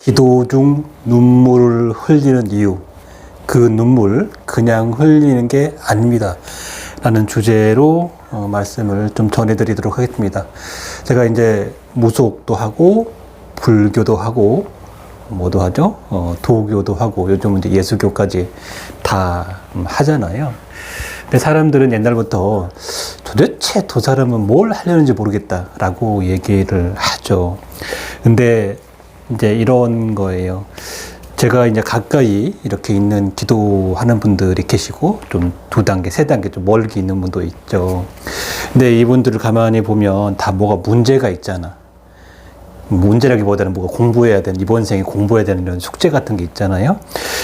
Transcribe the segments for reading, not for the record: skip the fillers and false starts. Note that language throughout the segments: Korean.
기도 중 눈물을 흘리는 이유, 그 눈물 그냥 흘리는 게 아닙니다 라는 주제로 말씀을 좀 전해드리도록 하겠습니다. 제가 이제 무속도 하고 불교도 하고 뭐도 하죠? 도교도 하고 요즘은 이제 예수교까지 다 하잖아요. 근데 사람들은 옛날부터 도대체 저 사람은 뭘 하려는지 모르겠다라고 얘기를 하죠. 근데 이제 이런 거예요. 제가 이제 가까이 이렇게 있는 기도하는 분들이 계시고 좀 두 단계, 세 단계 좀 멀게 있는 분도 있죠. 근데 이분들을 가만히 보면 다 뭐가 문제가 있잖아. 문제라기보다는 뭐가 공부해야 되는, 이번 생에 공부해야 되는 이런 숙제 같은 게 있잖아요.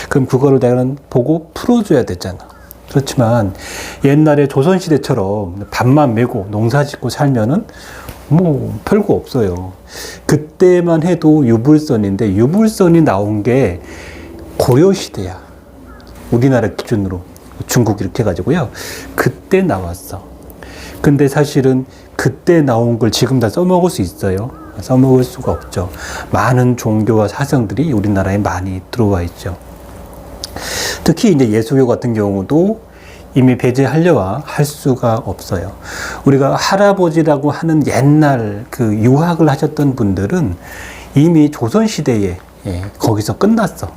그럼 그거를 내가 보고 풀어줘야 되잖아. 그렇지만 옛날에 조선시대처럼 밥만 메고 농사 짓고 살면은 뭐 별거 없어요. 그때만 해도 유불선인데 유불선이 나온 게 고려시대야. 우리나라 기준으로. 중국 이렇게 해가지고요. 그때 나왔어. 근데 사실은 그때 나온 걸 지금 다 써먹을 수 있어요? 써먹을 수가 없죠. 많은 종교와 사상들이 우리나라에 많이 들어와 있죠. 특히 이제 예수교 같은 경우도 이미 배제하려와 할 수가 없어요. 우리가 할아버지라고 하는 옛날 그 유학을 하셨던 분들은 이미 조선시대에 거기서 끝났어.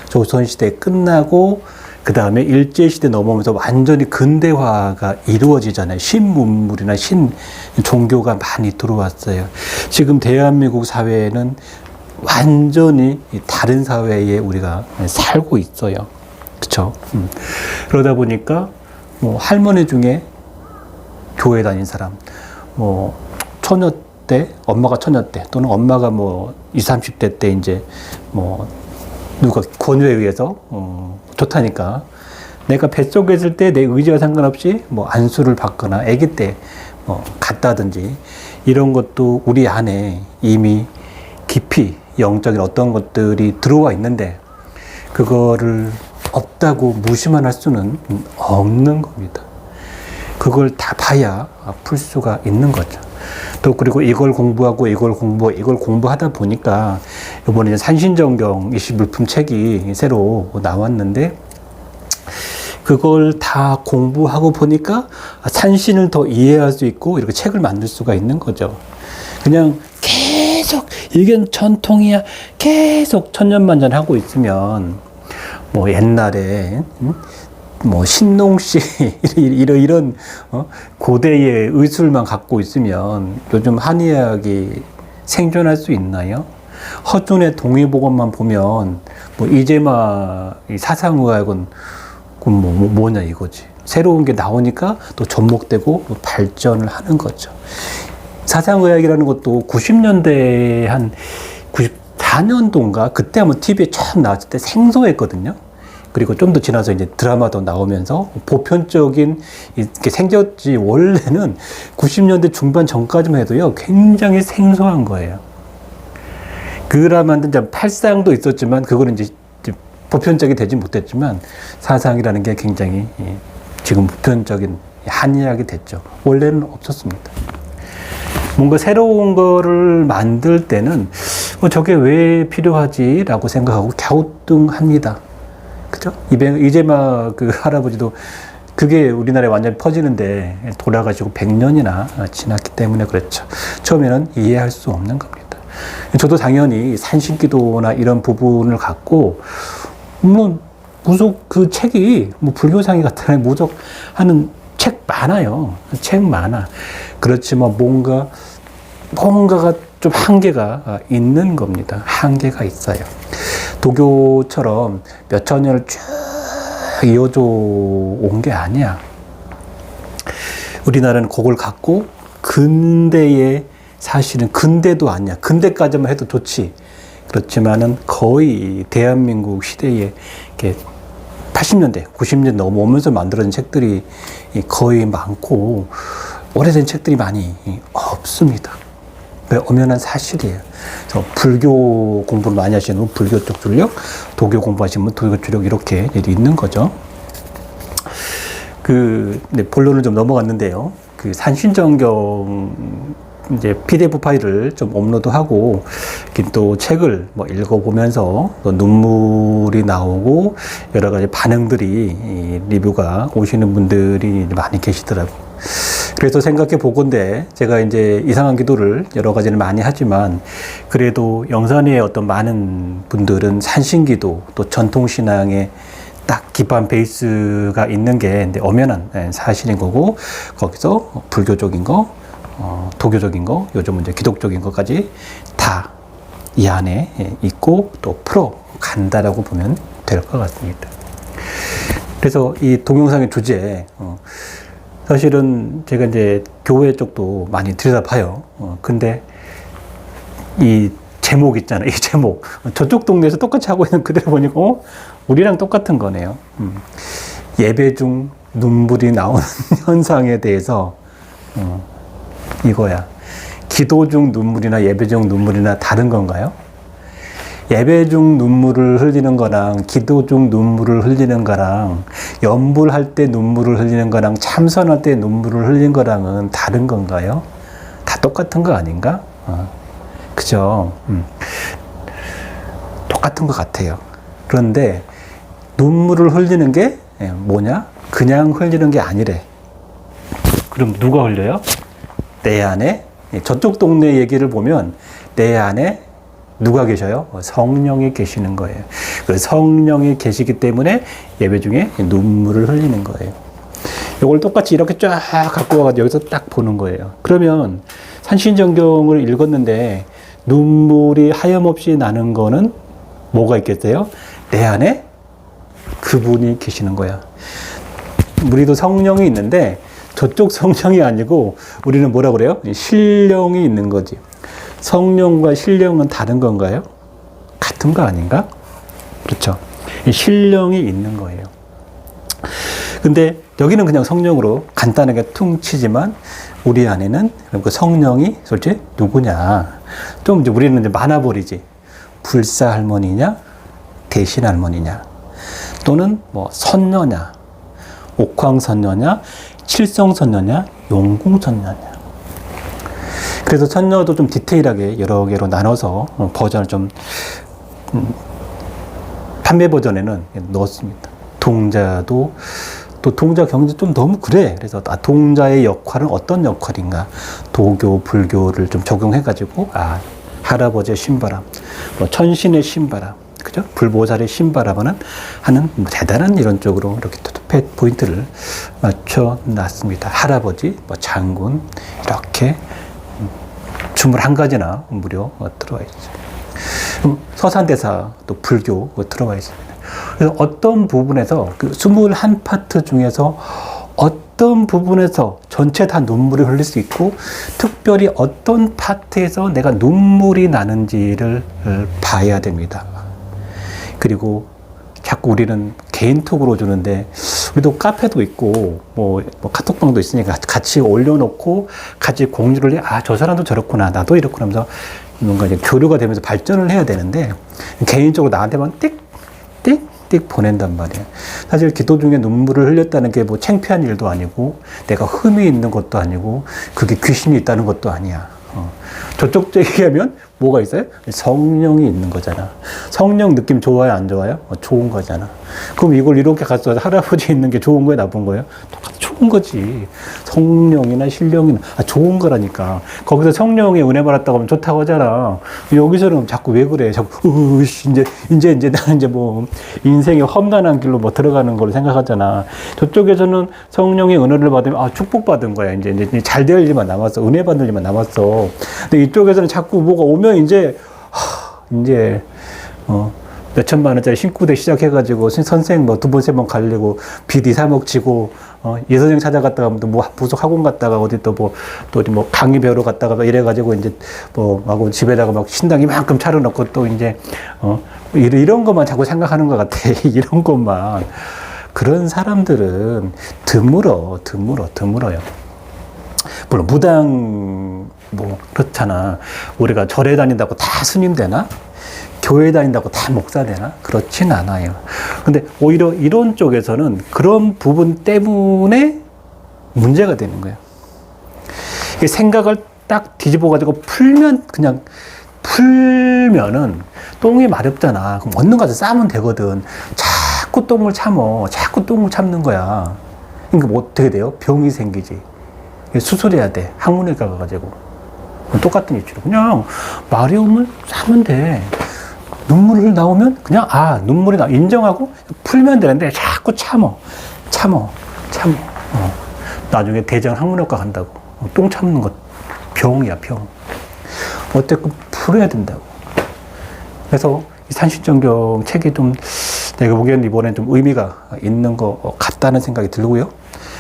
조선시대에 끝나고 그 다음에 일제시대 넘어오면서 완전히 근대화가 이루어지잖아요. 신문물이나 신종교가 많이 들어왔어요. 지금 대한민국 사회는 완전히 다른 사회에 우리가 살고 있어요. 그쵸? 그러다 보니까 뭐 할머니 중에 교회 다닌 사람, 뭐 처녀 때, 엄마가 처녀 때, 또는 엄마가 뭐 20, 30대 때 이제 뭐 누가 권유에 의해서 좋다니까 내가 뱃속에 있을 때 내 의지와 상관없이 뭐 안수를 받거나 아기 때 갔다든지 이런 것도 우리 안에 이미 깊이 영적인 어떤 것들이 들어와 있는데 그거를 없다고 무시만 할 수는 없는 겁니다. 그걸 다 봐야 풀 수가 있는 거죠. 또 그리고 이걸 공부하다 보니까 이번에 이제 산신정경 21품 책이 새로 나왔는데 그걸 다 공부하고 보니까 산신을 더 이해할 수 있고 이렇게 책을 만들 수가 있는 거죠. 그냥 계속 이게 전통이야 계속 천년만년 하고 있으면 뭐 옛날에 뭐 신농씨 이런 고대의 의술만 갖고 있으면 요즘 한의학이 생존할 수 있나요? 허준의 동의보감만 보면 뭐 이제마 사상의학은 뭐냐 이거지. 새로운 게 나오니까 또 접목되고 또 발전을 하는 거죠. 사상의학이라는 것도 90년대 한 94년도인가 그때 한번 TV에 처음 나왔을 때 생소했거든요. 그리고 좀 더 지나서 이제 드라마도 나오면서 보편적인 이렇게 생겼지 원래는 90년대 중반 전까지만 해도요 굉장히 생소한 거예요. 그라만든 이제 팔상도 있었지만 그거는 이제 보편적이 되지 못했지만 사상이라는 게 굉장히 지금 보편적인 한의학이 됐죠. 원래는 없었습니다. 뭔가 새로운 거를 만들 때는 저게 왜 필요하지라고 생각하고 갸우뚱합니다. 그죠? 이제마 그 할아버지도 그게 우리나라에 완전히 퍼지는데 돌아가시고 100년이나 지났기 때문에 그렇죠. 처음에는 이해할 수 없는 겁니다. 저도 당연히 산신기도나 이런 부분을 갖고 물론 무속 그 책이 뭐 불교상이 같은 무속 하는 책 많아요. 책 많아. 그렇지만 뭔가가 좀 한계가 있는 겁니다. 한계가 있어요. 도교처럼 몇천 년을 쭉 이어져 온 게 아니야. 우리나라는 그걸 갖고 근대에 사실은 근대도 아니야. 근대까지만 해도 좋지. 그렇지만은 거의 대한민국 시대에 이렇게 80년대, 90년대 넘어오면서 만들어진 책들이 거의 많고 오래된 책들이 많이 없습니다. 엄연한 사실이에요. 그래서 불교 공부를 많이 하시는 분 불교 쪽 출력, 도교 공부하시는 분 도교 출력 이렇게 있는 거죠. 본론을 좀 넘어갔는데요. 그 산신정경 이제 PDF 파일을 좀 업로드하고 또 책을 뭐 읽어보면서 또 눈물이 나오고 여러 가지 반응들이 리뷰가 오시는 분들이 많이 계시더라고요. 그래서 생각해 보건대 제가 이제 이상한 기도를 여러 가지를 많이 하지만 그래도 영산의 어떤 많은 분들은 산신기도 또 전통신앙의 딱 기반 베이스가 있는 게 엄연한 사실인 거고 거기서 불교적인 거, 도교적인 거, 요즘은 이제 기독적인 것까지 다 이 안에 있고 또 풀어 간다라고 보면 될 것 같습니다. 그래서 이 동영상의 주제, 사실은 제가 이제 교회 쪽도 많이 들여다봐요. 근데 이 제목 있잖아요. 이 제목. 저쪽 동네에서 똑같이 하고 있는 그대로 보니까, 우리랑 똑같은 거네요. 예배 중 눈물이 나오는 현상에 대해서, 이거야. 기도 중 눈물이나 예배 중 눈물이나 다른 건가요? 예배 중 눈물을 흘리는 거랑 기도 중 눈물을 흘리는 거랑 연불할 때 눈물을 흘리는 거랑 참선할 때 눈물을 흘리는 거랑은 다른 건가요? 다 똑같은 거 아닌가? 그죠? 똑같은 것 같아요. 그런데 눈물을 흘리는 게 뭐냐? 그냥 흘리는 게 아니래. 그럼 누가 흘려요? 내 안에, 저쪽 동네 얘기를 보면 내 안에 누가 계셔요? 성령이 계시는 거예요. 그 성령이 계시기 때문에 예배 중에 눈물을 흘리는 거예요. 이걸 똑같이 이렇게 쫙 갖고 와가지고 여기서 딱 보는 거예요. 그러면 산신정경을 읽었는데 눈물이 하염없이 나는 거는 뭐가 있겠어요? 내 안에 그분이 계시는 거야. 우리도 성령이 있는데 저쪽 성령이 아니고 우리는 뭐라 그래요? 신령이 있는 거지. 성령과 신령은 다른 건가요? 같은 거 아닌가? 그렇죠. 신령이 있는 거예요. 근데 여기는 그냥 성령으로 간단하게 퉁치지만 우리 안에는 그 성령이 솔직히 누구냐? 좀 이제 우리는 이제 많아버리지. 불사 할머니냐? 대신 할머니냐? 또는 뭐 선녀냐? 옥황 선녀냐? 칠성 선녀냐? 용궁 선녀냐? 그래서 선녀도 좀 디테일하게 여러 개로 나눠서 버전을 좀 판매 버전에는 넣었습니다. 동자도 또 동자 경제 좀 너무 그래. 그래서 동자의 역할은 어떤 역할인가? 도교, 불교를 좀 적용해가지고 할아버지의 신바람, 뭐 천신의 신바람, 그죠? 불보살의 신바람은 하는 뭐 대단한 이런 쪽으로 이렇게 포인트를 맞춰 놨습니다. 할아버지, 뭐 장군 이렇게 21가지나 무려 들어와 있죠. 서산대사 또 불교 들어와 있습니다. 그래서 어떤 부분에서 그 21파트 중에서 어떤 부분에서 전체 다 눈물이 흘릴 수 있고 특별히 어떤 파트에서 내가 눈물이 나는지를 봐야 됩니다. 그리고 자꾸 우리는 개인톡으로 주는데 우리도 카페도 있고 뭐 카톡방도 있으니까 같이 올려놓고 같이 공유를 해. 저 사람도 저렇구나. 나도 이렇구나 하면서 뭔가 이제 교류가 되면서 발전을 해야 되는데 개인적으로 나한테만 띡 보낸단 말이에요. 사실 기도 중에 눈물을 흘렸다는 게 뭐 창피한 일도 아니고 내가 흠이 있는 것도 아니고 그게 귀신이 있다는 것도 아니야. 저쪽 얘기하면 뭐가 있어요? 성령이 있는 거잖아. 성령 느낌 좋아요, 안 좋아요? 좋은 거잖아. 그럼 이걸 이렇게 가서 할아버지 있는 게 좋은 거예요, 나쁜 거예요? 똑같이 좋은 거지. 성령이나 신령이나 좋은 거라니까. 거기서 성령의 은혜 받았다고 하면 좋다고 하잖아. 여기서는 자꾸 왜 그래? 자꾸 이제 나는 이제 뭐 인생의 험난한 길로 뭐 들어가는 걸 생각하잖아. 저쪽에서는 성령의 은혜를 받으면 축복받은 거야. 이제 잘 될 일만 남았어. 은혜 받을 일만 남았어. 근데 이쪽에서는 자꾸 뭐가 오면 이제 몇천만 원짜리 신구대 시작해가지고 선생 뭐 2번, 3번 갈리고 빚 2, 3억 지고 예선생 찾아갔다가 뭐 부속 학원 갔다가 어디 또 뭐 강의 배우러 갔다가 막 이래가지고 이제 뭐 하고 집에다가 막 신당 이만큼 차려놓고 또 이제 이런 것만 자꾸 생각하는 것 같아. 이런 것만. 그런 사람들은 드물어요. 물론 무당 뭐 그렇잖아. 우리가 절에 다닌다고 다 스님 되나? 교회 다닌다고 다 목사 되나? 그렇진 않아요. 근데 오히려 이런 쪽에서는 그런 부분 때문에 문제가 되는 거예요. 생각을 딱 뒤집어가지고 풀면은 똥이 마렵잖아. 그럼 얻는 가서 싸면 되거든. 자꾸 똥을 참는 거야. 그러니까 뭐 어떻게 돼요? 병이 생기지. 수술해야 돼. 항문외과 가가지고. 똑같은 이치로. 그냥 마려움을 싸면 돼. 눈물을 나오면 그냥, 눈물이 인정하고 풀면 되는데 자꾸 참어. 나중에 대장 항문외과 간다고. 똥 참는 거 병이야, 병. 어쨌든 풀어야 된다고. 그래서 이 산신정경 책이 좀 내가 보기에는 이번엔 좀 의미가 있는 것 같다는 생각이 들고요.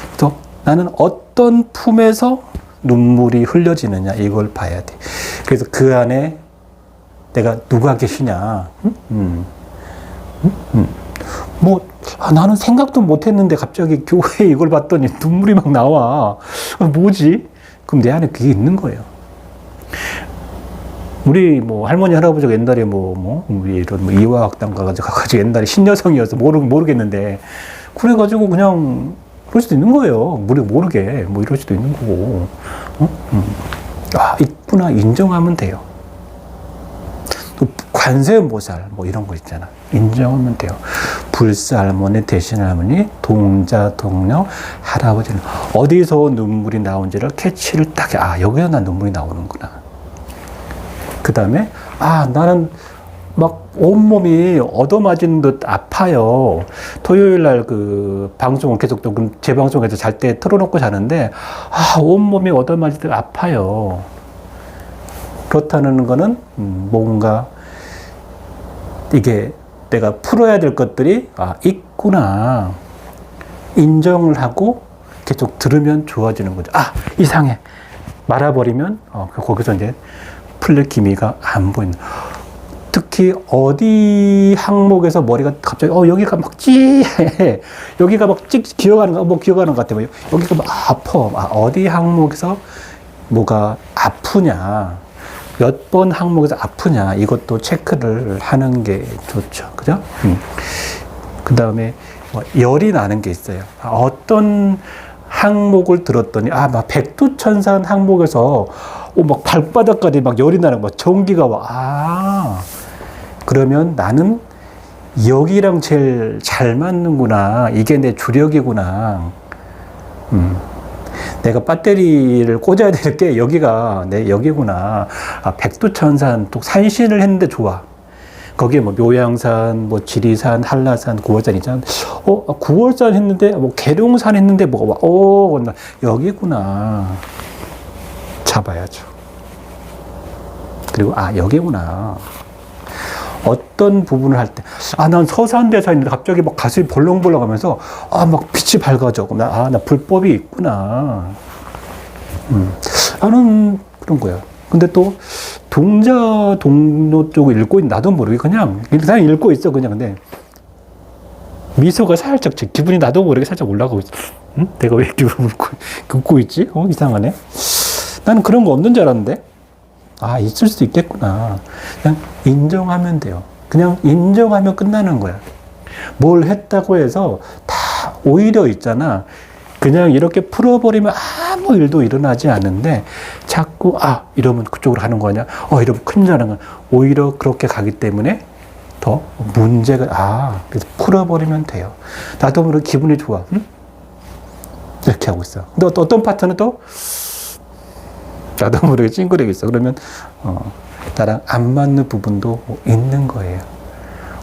그래서 나는 어떤 품에서 눈물이 흘려지느냐 이걸 봐야 돼. 그래서 그 안에 내가 누가 계시냐. 나는 생각도 못 했는데 갑자기 교회에 이걸 봤더니 눈물이 막 나와. 뭐지? 그럼 내 안에 그게 있는 거예요. 우리 할머니 할아버지가 옛날에 우리 이런 이화학당 가가지고 옛날에 신여성이어서 모르겠는데 그래가지고 그냥 그럴 수도 있는 거예요. 모르게 이럴 수도 있는 거고. 있구나 인정하면 돼요. 또 관세음보살 이런 거 있잖아. 인정하면 돼요. 불사할머니, 대신할머니, 동자, 동료, 할아버지는 어디서 눈물이 나온지를 캐치를 딱 여기서 난 눈물이 나오는구나. 그 다음에 나는 막 온몸이 얻어맞은 듯 아파요. 토요일 날 그 방송을 계속 또 재방송에서 잘 때 틀어놓고 자는데 온몸이 얻어맞은 듯 아파요. 그렇다는 거는 뭔가 이게 내가 풀어야 될 것들이 있구나 인정을 하고 계속 들으면 좋아지는 거죠. 이상해 말아버리면 거기서 이제 풀릴 기미가 안 보인다. 특히 어디 항목에서 머리가 갑자기 여기가 막 찌해 여기가 막 기어가는 것 같아. 여기가 막 아파. 어디 항목에서 뭐가 아프냐 몇 번 항목에서 아프냐 이것도 체크를 하는 게 좋죠. 그죠? 그 다음에 열이 나는 게 있어요. 어떤 항목을 들었더니 막 백두천산 항목에서 막 발바닥까지 막 열이 나는 거 전기가 와. 그러면 나는 여기랑 제일 잘 맞는구나. 이게 내 주력이구나. 내가 배터리를 꽂아야 될 게 여기가 내 여기구나. 백두천산 또 산신을 했는데 좋아. 거기에 묘양산, 지리산, 한라산, 구월산 있잖아. 구월산 했는데 계룡산 했는데 여기구나. 잡아야죠. 그리고 여기구나. 어떤 부분을 할 때, 난 서산대사 있는데 갑자기 막 가슴이 벌렁벌렁 하면서, 막 빛이 밝아져. 나 불법이 있구나. 나는 그런 거야. 근데 또, 동로 쪽을 읽고 있는 나도 모르게 그냥 읽고 있어. 근데, 미소가 살짝, 기분이 나도 모르게 살짝 올라가고 있어. 내가 왜 기분을 긋고 있지? 이상하네. 나는 그런 거 없는 줄 알았는데. 있을 수도 있겠구나. 그냥 인정하면 돼요. 그냥 인정하면 끝나는 거야. 뭘 했다고 해서 다 오히려 있잖아. 그냥 이렇게 풀어버리면 아무 일도 일어나지 않는데 자꾸 이러면 그쪽으로 가는 거냐? 이러면 큰일 나는 거야. 오히려 그렇게 가기 때문에 더 문제가 그래서 풀어버리면 돼요. 나도 모르게 기분이 좋아. 이렇게 하고 있어. 근데 어떤 파트는 또 나도 모르게 찡그리고 있어. 그러면 나랑 안 맞는 부분도 있는 거예요.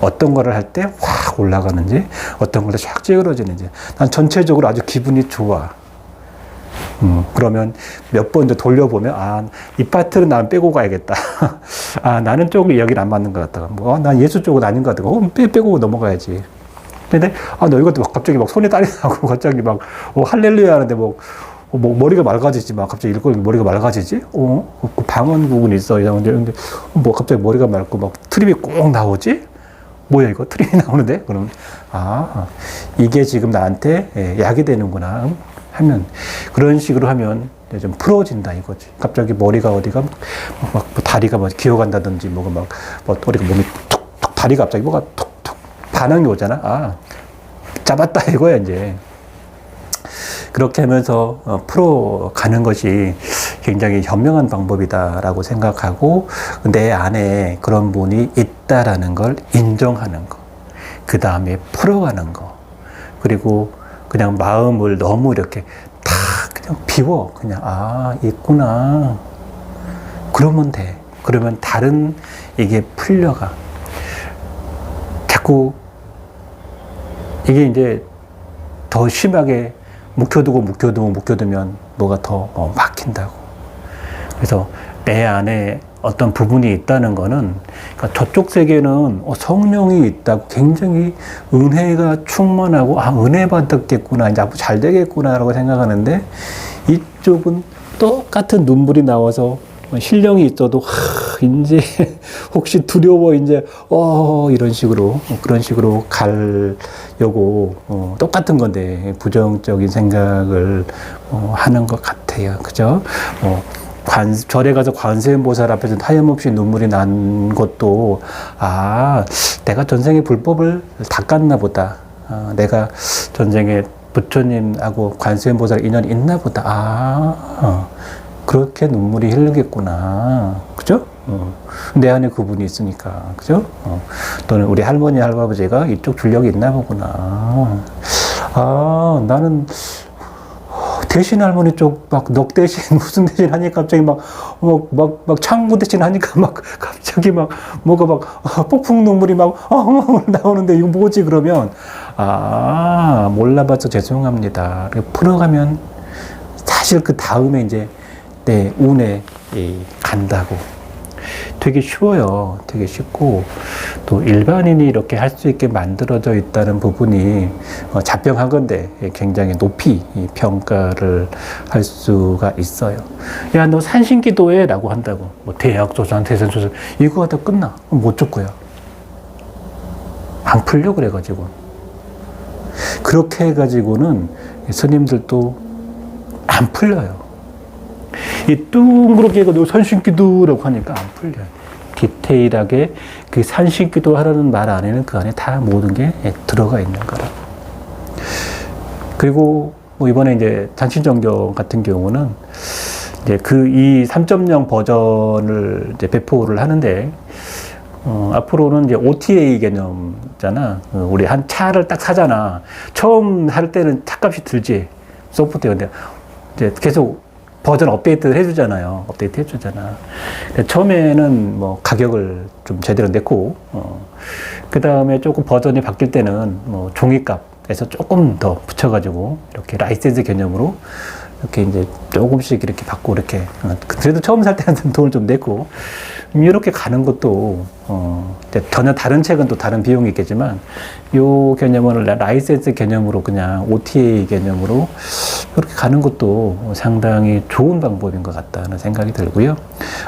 어떤 거를 할 때 확 올라가는지 어떤 걸 쫙 찌그러지는지 난 전체적으로 아주 기분이 좋아. 그러면 몇 번 더 돌려보면 이 파트는 난 빼고 가야겠다. 나는 조금 여기는 안 맞는 것 같다가 난 예수 쪽은 아닌 것 같다가 빼고 넘어가야지. 근데 너 이것도 갑자기 손에 땀이 나고 갑자기 할렐루야 하는데 머리가 맑아지지, 갑자기 읽고 머리가 맑아지지? 그 방언 부분이 있어. 근데 갑자기 머리가 맑고 트림이 꼭 나오지? 뭐야, 이거? 트림이 나오는데? 그럼, 이게 지금 나한테 약이 되는구나. 하면, 그런 식으로 하면 좀 풀어진다, 이거지. 갑자기 머리가 어디가, 다리가 기어간다든지, 어디가 몸이 툭툭, 다리가 갑자기 툭툭 반응이 오잖아. 잡았다, 이거야, 이제. 그렇게 하면서 풀어가는 것이 굉장히 현명한 방법이다라고 생각하고 내 안에 그런 분이 있다라는 걸 인정하는 거. 그 다음에 풀어가는 거. 그리고 그냥 마음을 너무 이렇게 다 그냥 비워. 그냥, 아, 있구나. 그러면 돼. 그러면 다른 이게 풀려가. 자꾸 이게 이제 더 심하게 묵혀두면 뭐가 더 막힌다고. 그래서 내 안에 어떤 부분이 있다는 거는, 그러니까 저쪽 세계는 성령이 있다고 굉장히 은혜가 충만하고, 아, 은혜 받았겠구나, 이제 앞으로 잘 되겠구나라고 생각하는데, 이쪽은 똑같은 눈물이 나와서 신령이 있어도, 이제 혹시 두려워, 이제, 이런 식으로, 그런 식으로 가려고, 똑같은 건데, 부정적인 생각을 하는 것 같아요. 그죠? 절에 가서 관세음보살 앞에서 하염없이 눈물이 난 것도, 아, 내가 전생에 불법을 닦았나 보다. 내가 전생에 부처님하고 관세음보살 인연이 있나 보다. 그렇게 눈물이 흐르겠구나. 그죠? 내 안에 그분이 있으니까. 그죠? 또는 우리 할머니, 할아버지가 이쪽 줄력이 있나 보구나. 나는 대신 할머니 쪽 넉 대신 무슨 대신 하니까 갑자기 막 창구 대신 하니까 막 갑자기 막 뭐가 막 폭풍 눈물이 막 나오는데 이거 뭐지 그러면 몰라봐서 죄송합니다. 풀어가면 사실 그 다음에 이제 내 운에 간다고. 되게 쉬워요. 되게 쉽고 또 일반인이 이렇게 할 수 있게 만들어져 있다는 부분이 자병한 건데 굉장히 높이 평가를 할 수가 있어요. 야, 너 산신기도해 라고 한다고. 뭐 대학조산, 대선조산 이거 하다 끝나. 못 줬고요. 안 풀려 그래가지고. 그렇게 해가지고는 스님들도 안 풀려요. 이 둥그렇게 해가지고 산신기도라고 하니까 안 풀려요. 디테일하게 그 산신기도 하라는 말 안에는 그 안에 다 모든 게 들어가 있는 거라. 그리고 뭐 이번에 이제 단신정경 같은 경우는 이제 그 이 3.0 버전을 이제 배포를 하는데 앞으로는 이제 OTA 개념이잖아. 우리 한 차를 딱 사잖아. 처음 할 때는 차값이 들지. 소프트웨어인데 이제 계속 버전 업데이트를 해주잖아요. 업데이트 해주잖아. 처음에는 뭐 가격을 좀 제대로 내고, 그 다음에 조금 버전이 바뀔 때는 뭐 종이값에서 조금 더 붙여가지고 이렇게 라이센스 개념으로 이렇게 이제 조금씩 이렇게 받고 이렇게 그래도 처음 살 때는 돈을 좀 내고 이렇게 가는 것도 전혀 다른 책은 또 다른 비용이 있겠지만 요 개념을 라이센스 개념으로 그냥 OTA 개념으로 이렇게 가는 것도 상당히 좋은 방법인 것 같다는 생각이 들고요.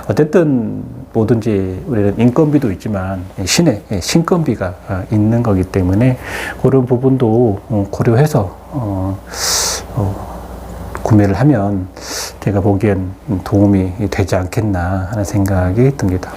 어쨌든 뭐든지 우리는 인건비도 있지만 신건비가 있는 거기 때문에 그런 부분도 고려해서 구매를 하면 제가 보기엔 도움이 되지 않겠나 하는 생각이 듭니다.